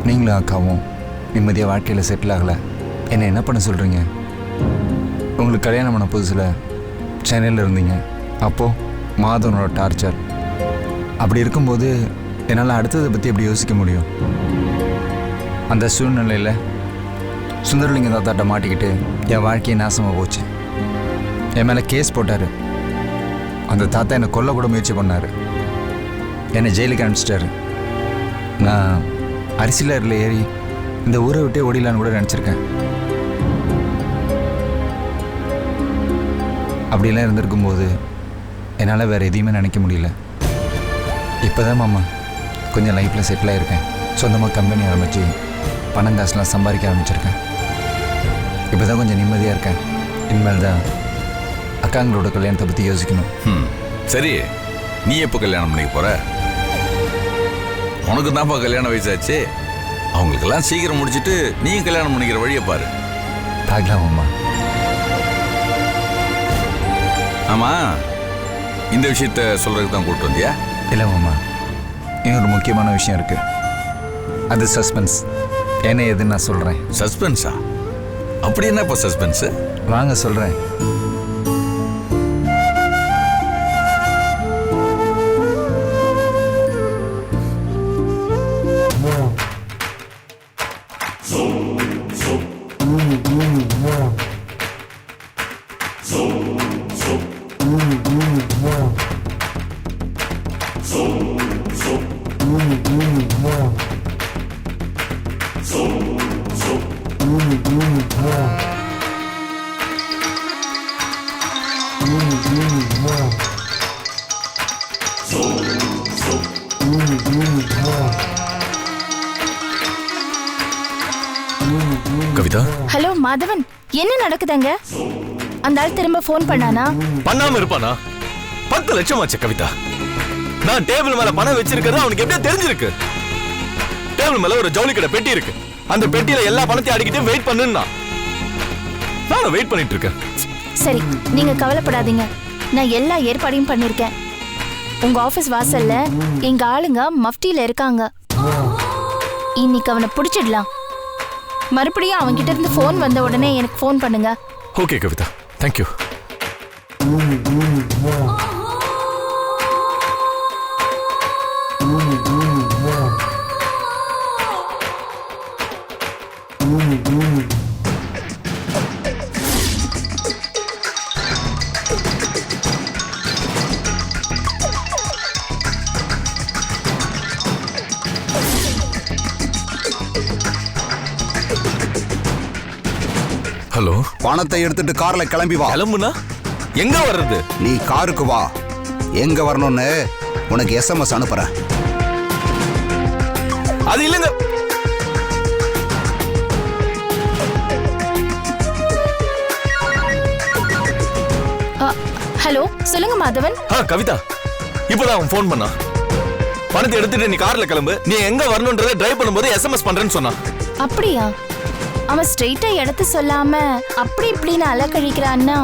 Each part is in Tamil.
நீங்களும் அக்காவும் நிம்மதியாக வாழ்க்கையில் செட்டில் ஆகலை. என்னை என்ன பண்ண சொல்கிறீங்க? உங்களுக்கு கல்யாணம் பண்ண புதுசில் சென்னையில் இருந்தீங்க. அப்போது மாதவனோட டார்ச்சர். அப்படி இருக்கும்போது என்னால் அடுத்ததை பற்றி எப்படி யோசிக்க முடியும்? அந்த சூழ்நிலையில் சுந்தரலிங்க தாத்தாட்ட மாட்டிக்கிட்டு என் வாழ்க்கையை நாசமாக போச்சு. என் மேலே கேஸ் போட்டார். அந்த தாத்தா என்னை கொல்ல கூட முயற்சி பண்ணார். என்னை ஜெயிலுக்கு அனுப்பிச்சிட்டாரு. நான் அரிசிலரில் ஏறி இந்த ஊரை விட்டே ஓடிலான்னு கூட நினச்சிருக்கேன். அப்படிலாம் இருந்திருக்கும்போது என்னால் வேறு எதையுமே நினைக்க முடியல. இப்போ தான் மாமா கொஞ்சம் லைஃப்பில் செட்டில் ஆகிருக்கேன். சொந்தமாக கம்பெனி ஆரம்பித்து பணம் காசுலாம் சம்பாதிக்க ஆரம்பிச்சிருக்கேன். இப்போ தான் கொஞ்சம் நிம்மதியாக இருக்கேன். இனிமேல் தான் அக்காங்களோட கல்யாணத்தை பற்றி யோசிக்கணும். சரி, நீ எப்போ கல்யாணம் பண்ணிக்க போகிற? உனக்கு தான்ப்பா கல்யாண வயசாச்சு. அவங்களுக்கெல்லாம் சீக்கிரம் முடிச்சுட்டு நீயும் கல்யாணம் பண்ணிக்கிற வழியை பாரு. பார்க்கலாம் அம்மா. ஆமாம், இந்த விஷயத்த சொல்கிறதுக்கு தான் கூப்பிட்டு வந்தியா? இல்லை மாமா, இன்னொரு முக்கியமான விஷயம் இருக்குது. அது சஸ்பென்ஸ். என்ன எதுன்னு நான் சொல்கிறேன். சஸ்பென்ஸா? அப்படி என்ன இப்போ சஸ்பென்ஸு? வாங்க சொல்கிறேன். கவிதா. ஹலோ மாதவன், என்ன நடக்குதுங்க? அந்த ஆள் திரும்ப போன் பண்ணானா? பண்ணாம இருப்பானா? 10 லட்சம் ஆச்சு கவிதா. நான் டேபிள் மேல பணம் வச்சிருக்கிறது அவனுக்கு எப்படியா தெரிஞ்சிருக்கு. டேபிள் மேல ஒரு ஜவுளி கடை பெட்டி இருக்கு. அந்த பெட்டியில எல்லா பணத்தையும் அடிக்கிட்டு வெயிட் பண்ணுன்னா நானும் வெயிட் பண்ணிட்டு இருக்கேன். சரி, நீங்க கவலைப்படாதீங்க. நான் எல்லா ஏற்பாடையும் பண்ணிருக்கேன். உங்க ஆபீஸ் வாசல்ல எங்க ஆளுங்க மஃப்டியில இருக்காங்க. இன்னைக்கு அவனை பிடிச்சிடலாம். மறுபடியும் அவன்கிட்ட இருந்து போன் வந்த உடனே எனக்கு போன் பண்ணுங்க. Okay Kavitha, thank you. ஹலோ. பணத்தை எடுத்துட்டு கார்ல கிளம்பி வா. கிளம்புனா எங்க வர்றது? நீ காருக்கு வா. எங்க வரணும்னு உனக்கு எஸ்எம்எஸ் அனுப்புறேன். அது இல்லைங்க. ஹலோ, சொல்லுங்க மாதவன். கவிதா, இப்பதான் அவன் போன் பண்ணா. பணத்தை எடுத்துட்டு நீ கார்ல கிளம்பு. நீ எங்க வரணும்ன்றதை டிரைவ் பண்ணும்போது எஸ்எம்எஸ் பண்றேன்னு சொன்னா. அப்படியா? அவன் ஸ்ட்ரெயிட்டா எடுத்து சொல்லாம அப்படி இப்படின்னு அலக்கழிக்கிறான்னா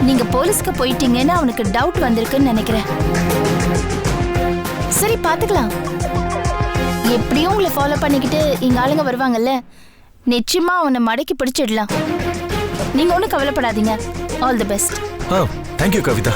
நீங்க போலீஸ்க்கு போயிட்டீங்கன்னு அவனுக்கு டவுட் வந்திருக்குன்னு நினைக்கிறேன். சரி, பாத்துக்கலாம். எப்படியும் உங்களை ஃபாலோ பண்ணிக்கிட்டு இங்க ஆளுங்க வருவாங்கல்ல, நிச்சயமா அவனை மடக்கி பிடிச்சிடலாம். நீங்க ஒன்றும் கவலைப்படாதீங்க. All the best. Thank you Kavitha.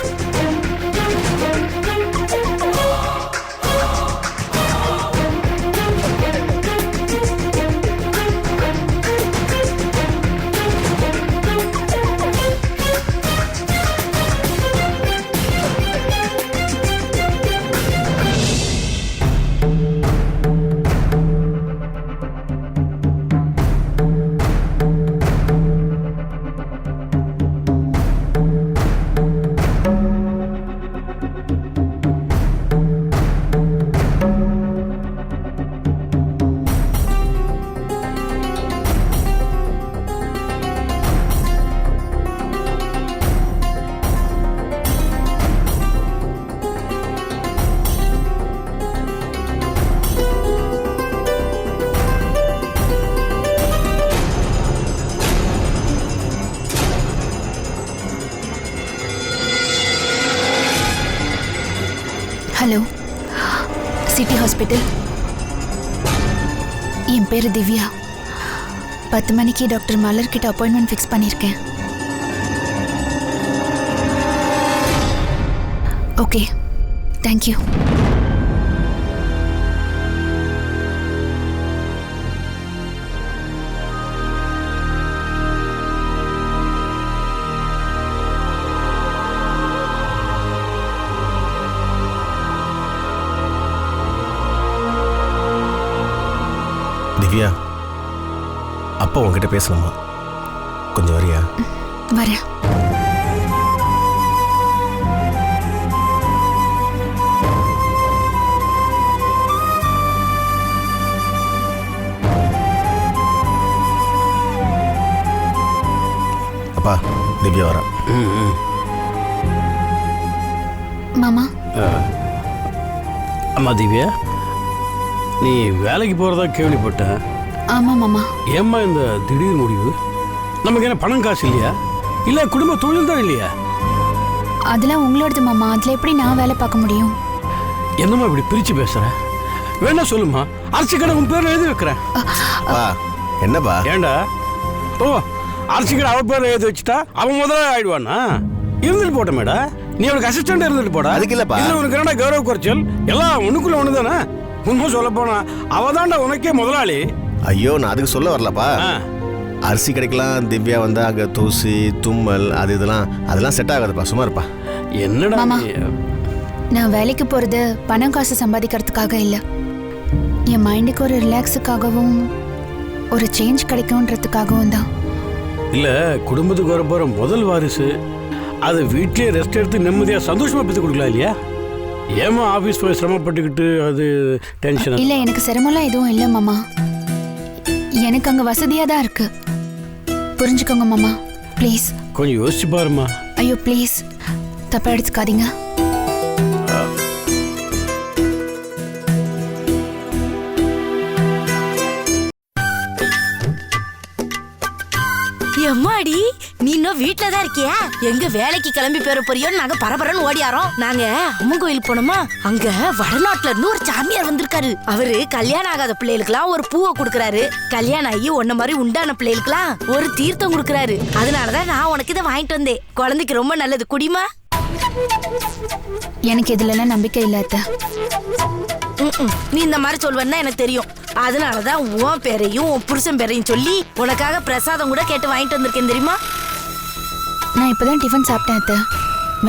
Hello, city hospital. என் பேரு திவ்யா. 10 மணிக்கு டாக்டர் மலர் கிட்ட அப்பாயின்மெண்ட் ஃபிக்ஸ் பண்ணியிருக்கேன். Okay, thank you. திவ்யா, அப்பா உங்ககிட்ட பேசலாமா? கொஞ்சம் வரியா? வரேன். அப்பா, திவ்யா வரா. மாமா, அம்மா திவ்யா, நீ வேலைக்கு போகிறதா கேள்விப்பட்டேன். ஆமாம் மாமா. ஏம்மா இந்த திடீர் முடிவு? நமக்கு என்ன பணம் காசு இல்லையா? இல்லை குடும்ப தொழில் தான் இல்லையா? அதெல்லாம் உங்களோடது மாமா. அதில் எப்படி நான் வேலை பார்க்க முடியும்? என்னம்மா இப்படி பிரித்து பேசுகிற? வேணா சொல்லுமா, அரிசி கடை உன் பேரில் எழுதி வைக்கிறேன். என்னப்பா? ஏண்டா? ஓ, அரிசி கடை அவன் பேரில் எழுதி வச்சுட்டா அவன் முதல்ல ஆயிடுவானா? இருந்துட்டு போட்ட மேடா, நீ அவனுக்கு அசிஸ்டன்ட் இருந்துட்டு போடா. அதுக்கு இல்லப்பா, உனக்கு என்னடா கௌரவ குறைச்சல்? எல்லாம் ஒண்ணுக்குள்ள ஒண்ணு தானே. உண்மை சொல்ல போனா அவதான்டா உனக்கே முதலாளி. ஐயோ, நான் அதுக்கு சொல்ல வரலப்பா. அரிசி கிடைக்கலாம், திவ்யா வந்தா அங்க தூசி தும்மல் அதெல்லாம் செட் ஆகாதுப்பா. சும்மா இருப்பா. என்னடா மாமா, நான் வேலைக்கு போறது பணம் காசு சம்பாதிக்கிறதுக்காக இல்லை. என் மைண்டுக்கு ஒரு ரிலாக்ஸுக்காகவும் ஒரு சேஞ்ச் கிடைக்கும்ன்றதுக்காகவும் தான். இல்ல, குடும்பத்துக்கு வர போற முதல் வாரிசு, அது வீட்லயே ரெஸ்ட் எடுத்து நிம்மதியா சந்தோஷமா பெற்று கொடுக்கலாம் இல்லையா? ஏமா ஆபீஸ் போய் சிரமப்பட்டுக்கிட்டு அது டென்ஷன்? இல்லை, எனக்கு சிரமம்லாம் எதுவும் இல்லை மாமா. எனக்கு அங்கே வசதியாக தான் இருக்கு. புரிஞ்சுக்கோங்க மாமா, ப்ளீஸ். கொஞ்சம் யோசிச்சு பாருமா. ஐயோ ப்ளீஸ், தப்பா எடுத்துக்காதீங்க. எம்மாடி, நீ இன்னும் வீட்டுல தான் இருக்கியா? எங்க வேலைக்கு கிளம்பி போற போறியோன்னு நாங்க பரபரன்னு ஓடியாரோம். நாங்க அம்மன் கோயில் போனோமா, அங்க வடநாட்டுல இருந்து ஒரு சாமியார் வந்திருக்காரு. அவரு கல்யாணம் ஆகாத பிள்ளைகளுக்குலாம் ஒரு பூவை கொடுக்கறாரு, கல்யாணம் ஆகி ஒன்ன மாதிரி உண்டான பிள்ளைகளுக்குலாம் ஒரு தீர்த்தம் கொடுக்கறாரு. அதனாலதான் நான் உனக்கு இதை வாங்கிட்டு வந்தேன். குழந்தைக்கு ரொம்ப நல்லது, குடிமா. எனக்கு இதுலலாம் நம்பிக்கை இல்ல அத்தை. நீ இந்த மாதிரி சொல்வன்னா எனக்கு தெரியும். அதனாலதான் உன் பேரையும் உன் புருஷன் பேரையும் சொல்லி உனக்காக பிரசாதம் கூட கேட்டு வாங்கிட்டு வந்திருக்கேன் தெரியுமா? நான் இப்பதான் டிஃபன் சாப்பிட்டேன் அத்தை,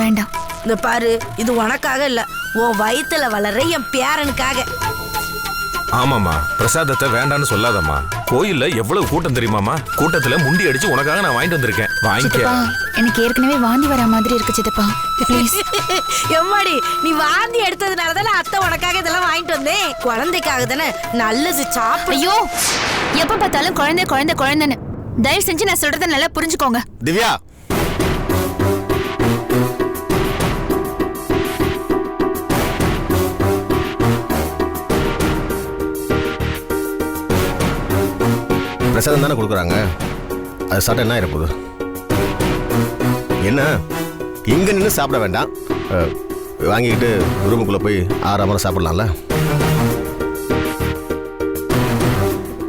வேண்டாம். இந்த பாரு, இது உனக்காக இல்ல, உன் வயித்துல வளர்ற என் பேரனுக்காக. ஆமாமா, பிரசாதத்தை வேண்டான்னு சொல்லாதம்மா. கோயில்ல எவ்வளவு கூட்டம் தெரியுமாமா? கூட்டத்துல முண்டி அடிச்சு உனக்காக நான் வாங்கிட்டு வந்திருக்கேன். சித்தப்பா, எனக்கு ஏற்கனவே வாந்தி வர மாதிரி இருக்கு சித்தப்பா, ப்ளீஸ். எம்மாடி, நீ வாந்தி எடுத்ததுனாலதானே அத்தை உனக்காக இதெல்லாம் வாங்கிட்டு வந்தேன். குழந்தைக்காக தானே, நல்லது சாப்பிடு. ஐயோ, எப்ப பார்த்தாலும் குழந்தை குழந்தை குழந்தைன்னு. தயவு செஞ்சு நான் சொல்றதை நல்லா புரிஞ்சுக்கோங்க. திவ்யா, பிரசாதம் தானே கொடுக்குறாங்க, அது சாப்பிட்டா என்ன இருப்போது? என்ன இங்க நின்று சாப்பிட வேண்டாம், வாங்கிக்கிட்டு ரூமுக்குள்ள போய் ஆறாம சாப்பிடலாம்ல.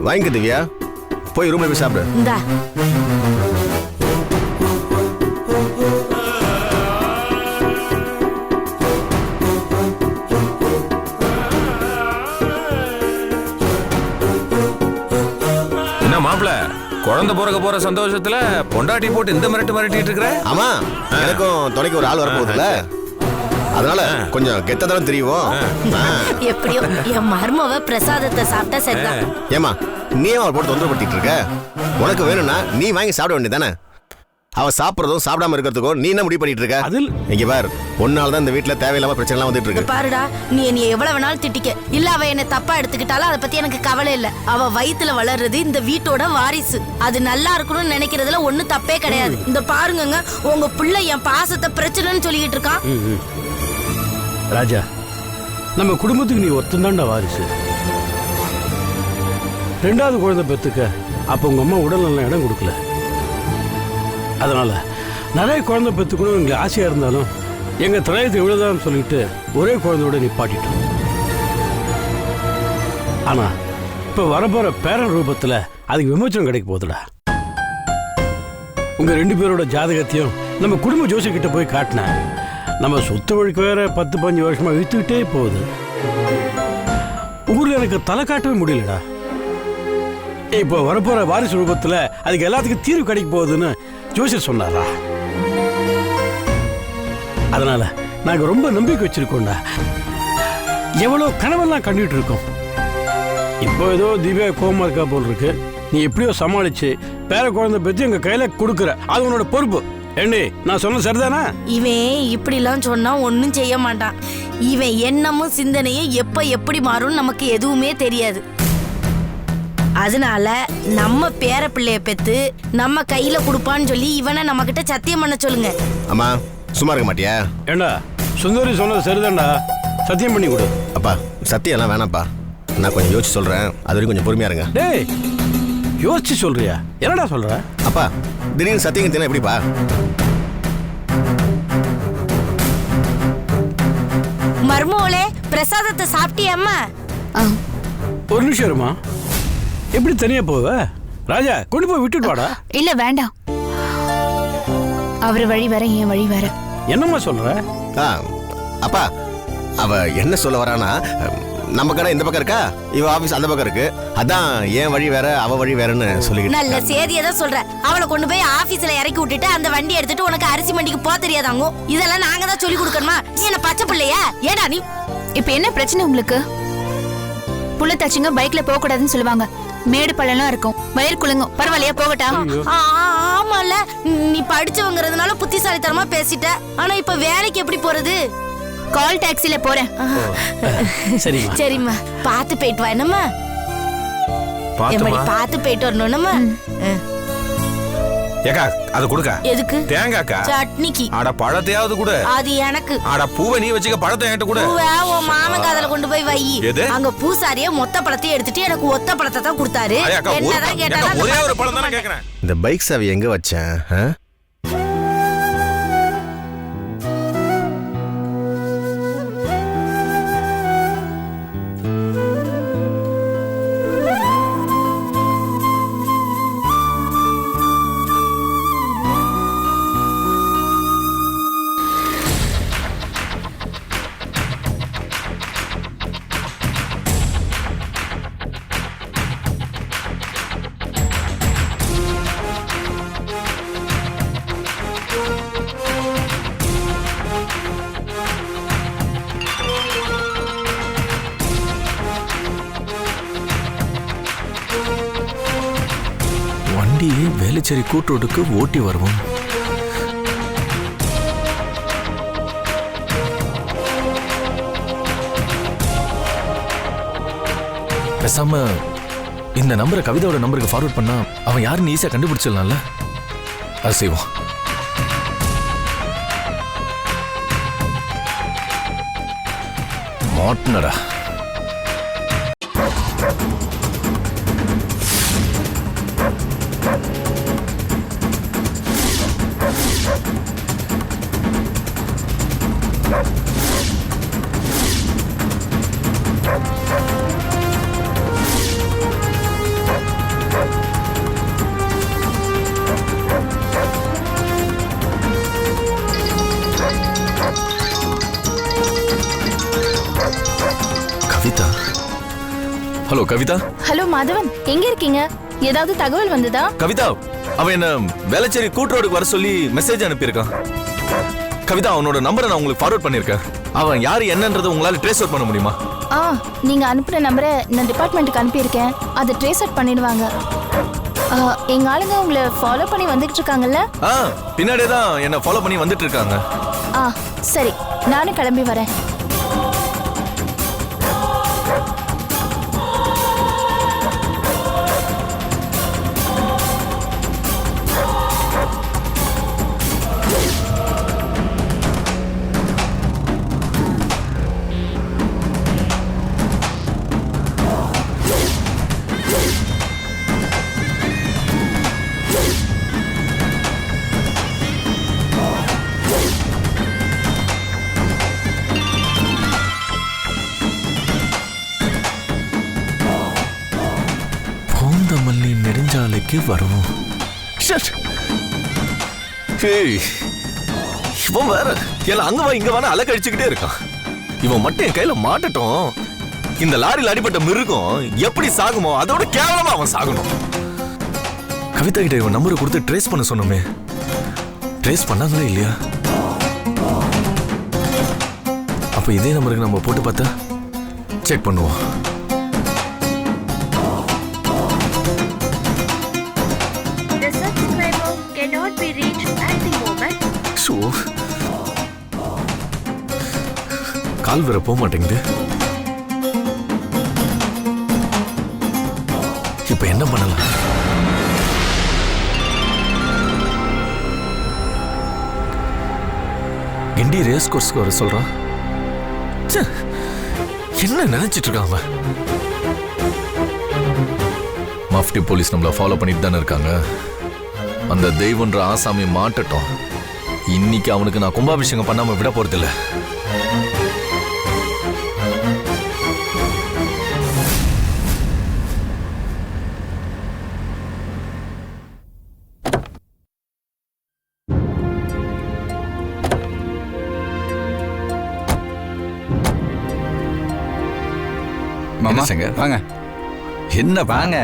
வாங்கிக்க திவ்யா, போய் ரூம்ல போய் சாப்பிடு. இந்தா. மாப்பிள, குழந்தை பிறக்க போற சந்தோஷத்துல பொண்டாட்டி போட்டு இந்த மிரட்டிட்டு இருக்கிற? ஆமா, எனக்கும் துணைக்கு ஒரு ஆள் வரப்போகுதுல்ல, அதனால கொஞ்சம் கெத்ததான் தெரியும். எப்படியோ என் மருமவ பிரசாதத்தை சாப்பிட்டா சரிதான். ஏமா, நீ அவளை போட்டு தொந்தரப்படுத்திட்டு இருக்க? உனக்கு வேணும்னா நீ வாங்கி சாப்பிட வேண்டியதானே? அவ சாப்பிடறதும் சாப்பிடாம இருக்கிறதுக்கும் நீ என்ன முடிவு பண்ணிட்டு இருக்க? அதில் இங்க பாரு, ஒன்னால தான் இந்த வீட்டுல தேவையில்லாம பிரச்சனை எல்லாம் வந்துட்டு இருக்கு. பாருடா, நீ என்னைய எவ்வளவு வேணாலும் திட்டிக்க, இல்ல அவ என்ன தப்பா எடுத்துக்கிட்டாலும் அதை பத்தி எனக்கு கவலை இல்ல. அவ வயித்துல வளர்றது இந்த வீட்டோட வாரிசு, அது நல்லா இருக்கணும்னு நினைக்கிறதுல ஒண்ணும் தப்பே கிடையாது. இந்த பாருங்க, உங்க பிள்ளை என் பாசத்தை பிரச்சனைன்னு சொல்லிக்கிட்டு இருக்கான். ராஜா, நம்ம குடும்பத்துக்கு நீ ஒருத்தந்தாண்டா வாரிசு. ரெண்டாவது குழந்தை பெத்துக்க அப்ப உங்க அம்மா உடல் நல்ல இடம் கொடுக்கல. அதனால நிறைய குழந்தை பெற்றுக்கணும் எங்களுக்கு ஆசையா இருந்தாலும் எங்க தலையத்தை இவ்வளவுதான் சொல்லிட்டு ஒரே குழந்தையோட நிப்பாட்டிட்டோம். ஆனா இப்போ வரப்போற பேரன் ரூபத்துல அதுக்கு விமோச்சனம் கிடைக்க போகுதுடா. உங்க 2 பேரோட ஜாதகத்தையும் நம்ம குடும்ப ஜோசிக்கிட்ட போய் காட்டினேன். நம்ம சொத்து வழிக்கு வேற 10-15 வருஷமா இழுத்துக்கிட்டே போகுது. ஊர்ல எனக்கு தலை காட்டவே முடியலடா. இப்போ வரப்போற வாரிசு ரூபத்துல அதுக்கு எல்லாத்துக்கும் தீர்வு கிடைக்க போகுதுன்னு ஜோசியர் சொன்னாரா. அதனால நாங்க ரொம்ப நம்பிக்கை வச்சிருக்கோம்டா. எவ்வளோ கனவெல்லாம் கண்டுட்டு இருக்கோம். இப்போ ஏதோ திவ்யா கோமா இருக்கா போல் இருக்கு. நீ எப்படியோ சமாளிச்சு பேர குழந்தை பத்தி எங்க கையில கொடுக்குற, அது உன்னோட பொறுப்பு. ஏண்டி நான் சொன்ன சரிதானா? இவன் இப்படிலாம் சொன்னா ஒன்னும் செய்ய மாட்டான். இவன் எண்ணமும் சிந்தனையும் எப்ப எப்படி மாறும் நமக்கு எதுவுமே தெரியாது. அதனால நம்ம பேர பிள்ளைய பெத்து நம்ம கையில கொடுப்பான்னு சொல்லி இவனை நம்ம கிட்ட சத்தியம் பண்ண சொல்லுங்க. அம்மா சும்மா இருக்க மாட்டியா? ஏண்டா சுந்தரி சொன்னது சரிதான்டா, சத்தியம் பண்ணி கொடு. அப்பா சத்தியம் எல்லாம் வேணாம்ப்பா, நான் கொஞ்சம் யோசிச்சு சொல்றேன். அது வரைக்கும் கொஞ்சம் பொறுமையா இருங்க. டேய் யோசிச்சு சொல்றியா? என்னடா சொல்ற? அப்பா திடீர்னு சத்தியம் தினம் எப்படிப்பா? மர்மோளே பிரசாதத்தை சாப்பிட்டியம்மா? ஒரு நிமிஷம் இருமா. எப்படி தனியா போவ? ராஜா கொண்டு போய் விட்டுட்டு வாடா. இல்ல வேண்டாம், அவர் வழி வேற என் வழி வேற. என்னம்மா சொல்ற? அப்பா அவ என்ன சொல்ல வரானா, நம்ம கடை இந்த பக்கம் இருக்கா, இவ ஆபீஸ் அந்த பக்கம் இருக்கு. அதான் என் வழி வேற அவ வழி வேறன்னு சொல்லிக்கிட்டு. நல்ல சேதியை தான் சொல்றேன். அவளை கொண்டு போய் ஆபீஸ்ல இறக்கி விட்டுட்டு அந்த வண்டி எடுத்துட்டு உனக்கு அரிசி மண்டிக்கு போக தெரியாதாங்க. இதெல்லாம் நாங்க தான் சொல்லி கொடுக்கணுமா? நீ என்ன பச்சை பிள்ளையா? ஏடா நீ? இப்ப என்ன பிரச்சனை உங்களுக்கு? புள்ள தச்சுங்க பைக்ல போக கூடாதுன்னு சொல்லுவாங்க. மேடு பள்ளம்லாம் இருக்கும், வயிறு குலுங்கும். பரவாயில்லையா, போகட்டா? ஆமால, நீ படிச்சவங்கிறதுனால புத்திசாலித்தனமா பேசிட்ட. ஆனா இப்ப வேலைக்கு எப்படி போறது? கால் டாக்ஸில போறேன். சரிம்மா, பாத்து போயிட்டு வா. என்னம்மா பாத்து போயிட்டு வரணும்மா. ஏக்கா அது கொடுக்க. எதுக்கு? தேங்காய்க்கா சட்னிக்கு. அட பழத்தையாவது கூட. அது எனக்கு. அட பூவை நீ வச்சுக்க, பழத்தை என்கிட்ட கூட. பூவை உன் மாமன் காதல கொண்டு போய் வை. எது? அங்க பூசாரியே மொத்த பழத்தையும் எடுத்துட்டு எனக்கு ஒத்த பழத்தை தான் கொடுத்தாரு. என்னதான் கேட்டாலும் ஒரே ஒரு பழம் தானே கேக்குறேன். இந்த பைக் சாவி எங்க வச்சேன்? வண்டி வேலைச்சேரி கூட்டோடுக்கு ஓட்டி வருவோம். பேசாம இந்த நம்பரை கவிதாவோட நம்பருக்கு ஃபார்வர்ட் பண்ணா அவன் யாருன்னு ஈஸியா கண்டுபிடிச்சிடலாம்ல. அது செய்வோம். மாட்டினடா. கவிதா. ஹலோ கவிதா. ஹலோ மாதவன், எங்க இருக்கீங்க? ஏதாவது தகவல் வந்ததா? கவிதா அவன் என்ன வேலைச்சேரி கூட்டுரோடுக்கு வர சொல்லி மெசேஜ் அனுப்பியிருக்கான். கவிதா அவனோட நம்பரை நான் உங்களுக்கு ஃபார்வர்ட் பண்ணிருக்கேன். அவன் யாரு என்னன்றதை உங்களால ட்ரேஸ் அவுட் பண்ண முடியுமா? நீங்க அனுப்புற நம்பரை நான் டிபார்ட்மெண்ட்டுக்கு அனுப்பியிருக்கேன். அதை ட்ரேஸ் அவுட் பண்ணிடுவாங்க. எங்க ஆளுங்க உங்களை ஃபாலோ பண்ணி வந்துட்டு இருக்காங்கல்ல? பின்னாடியே தான் என்ன ஃபாலோ பண்ணி வந்துட்டு இருக்காங்க. சரி, நானும் கிளம்பி வரேன். வேலைக்கு வருவோம். Shit. ஏய், இவன் வேற என்ன அங்க வா இங்க வான்னு அலக்கழிச்சுக்கிட்டே இருக்கான். இவன் மட்டும் என் கையில மாட்டட்டும், இந்த லாரியில் அடிபட்ட மிருகம் எப்படி சாகுமோ அதோட கேவலமா அவன் சாகணும். கவிதா கிட்ட இவன் நம்பரை கொடுத்து ட்ரேஸ் பண்ண சொன்னோமே, ட்ரேஸ் பண்ணாங்களே இல்லையா? அப்ப இதே நம்பருக்கு நம்ம போட்டு பார்த்தா செக் பண்ணுவோம். கால் வேற போக மாட்டேங்குது. இப்ப என்ன பண்ணலாம்? கிண்டி ரேஸ் கோர்ஸ்க்கு வர சொல்றான். என்ன நினைச்சிட்டு இருக்கான் அவன்? மஃப்டி போலீஸ் நம்மள ஃபாலோ பண்ணிட்டு தானே இருக்காங்க. அந்த தெய்வன்ற ஆசாமி மாட்டட்டும். இன்னைக்கு அவனுக்கு நான் கும்பாபிஷேகம் பண்ணாம விட போறதில்ல. மாமா சங்கர் வாங்க. என்ன வாங்க.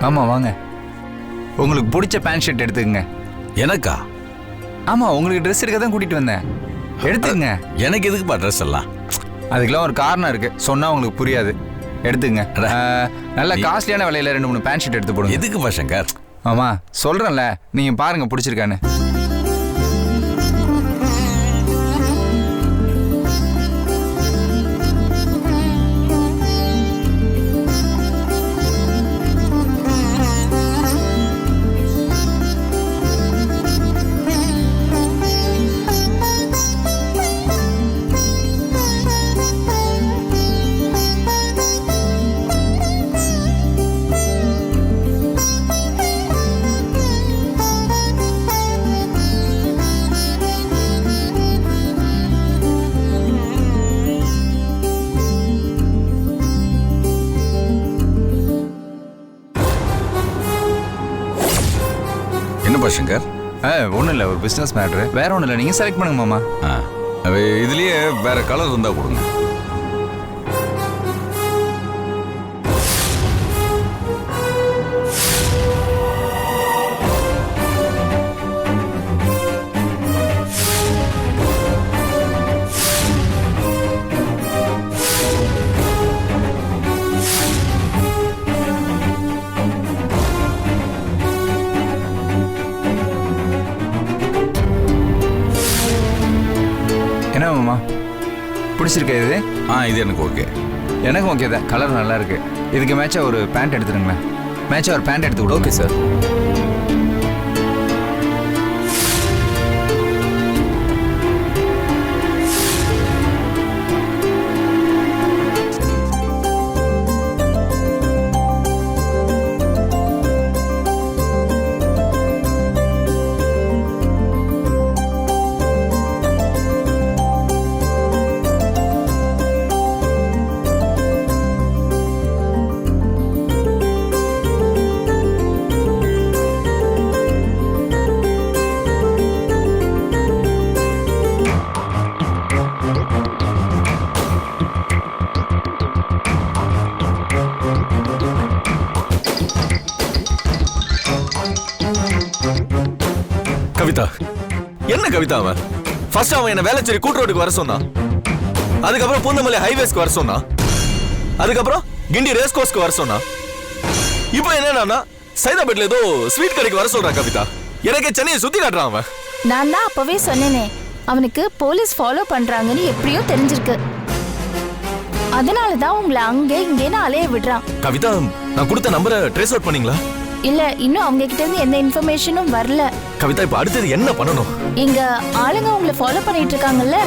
ஆமா வாங்க. உங்களுக்கு பிடிச்ச பேண்ட் ஷர்ட் எடுத்துக்கங்க. எனக்கா? ஆமா உங்களுக்கு ட்ரெஸ் எடுக்க தான் கூட்டிட்டு வந்தேன். எடுத்துக்கங்க. எனக்கு எதுக்குப்பா ட்ரெஸ் எல்லாம்? அதுக்கெல்லாம் ஒரு காரணம் இருக்கு, சொன்னா உங்களுக்கு புரியாது. எடுத்துங்க. நல்ல காஸ்ட்லியான விலையில 2-3 பேண்ட் ஷர்ட் எடுத்து போடுங்க. எதுக்குப்பா சங்கர்? ஆமா சொல்றேன்ல, நீங்க பாருங்க பிடிச்சிருக்கான்னு. என்னப்பா சங்கர்? ஒன்றும் இல்லை, ஒரு பிஸ்னஸ் மேட்ரு. வேற ஒன்றும் இல்லை, நீங்கள் செலக்ட் பண்ணுங்க மாமா. இதுலயே வேற கலர் இருந்தா கொடுங்க. என்ன மாமா பிடிச்சிருக்கா இது? இது எனக்கு ஓகே. எனக்கும் ஓகே தான், கலர் நல்லா இருக்கு. இதுக்கு மேட்சா ஒரு பேண்ட் எடுத்துருங்களேன். மேட்சா ஒரு பேண்ட் எடுத்து கொடுங்க. Okay sir. கவிதா, என்ன கவிதா அவன்? ஃபர்ஸ்ட் அவன் என்ன வேளச்சேரி கூட்ரோடுக்கு வர சொன்னான். அதுக்கப்புறம் பூந்தமல்லி ஹைவேஸ்க்கு வர சொன்னான். அதுக்கப்புறம் கிண்டி ரேஸ் கோர்ஸ்க்கு வர சொன்னான். இப்போ என்னன்னா சைதாபேட்ல ஏதோ ஸ்வீட் கடைக்கு வர சொல்றான் கவிதா. எனக்கு சென்னையை சுத்தி காட்டுறான் அவன். நான் தான் அப்பவே சொன்னேனே, அவனுக்கு போலீஸ் ஃபாலோ பண்றாங்கன்னு எப்படியோ தெரிஞ்சிருக்கு. அதனாலதான் உங்களை அங்கே இங்கேன்னு அலைய விடுறான். கவிதா, நான் கொடுத்த நம்பரை ட்ரேஸ் அவுட் பண்ணீங்களா? இல்ல, இன்னும் அவங்க கிட்ட இருந்து எந்த இன்ஃபர்மேஷனும் வரல. கவிதா, இப்ப அடுத்தது என்ன பண்ணணும்? இங்க ஆளுங்க உங்களை ஃபாலோ பண்ணிட்டு இருக்காங்கல்ல,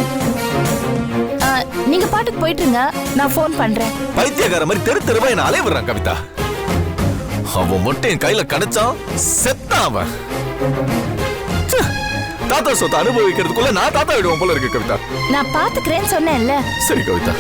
நீங்க பாட்டுக்கு போயிட்டு இருங்க, நான் ஃபோன் பண்றேன். பைத்தியக்கார மாதிரி தெரு தெருவா என்ன அலைய விடுறான் கவிதா. அவன் மட்டும் என் கையில கிடைச்சான் செத்தான் அவன். தாத்தா சொத்தை அனுபவிக்கிறதுக்குள்ள நான் தாத்தா விடுவோம் போல இருக்கு கவிதா. நான் பாத்துக்கிறேன்னு சொன்னேன்ல. சரி கவிதா.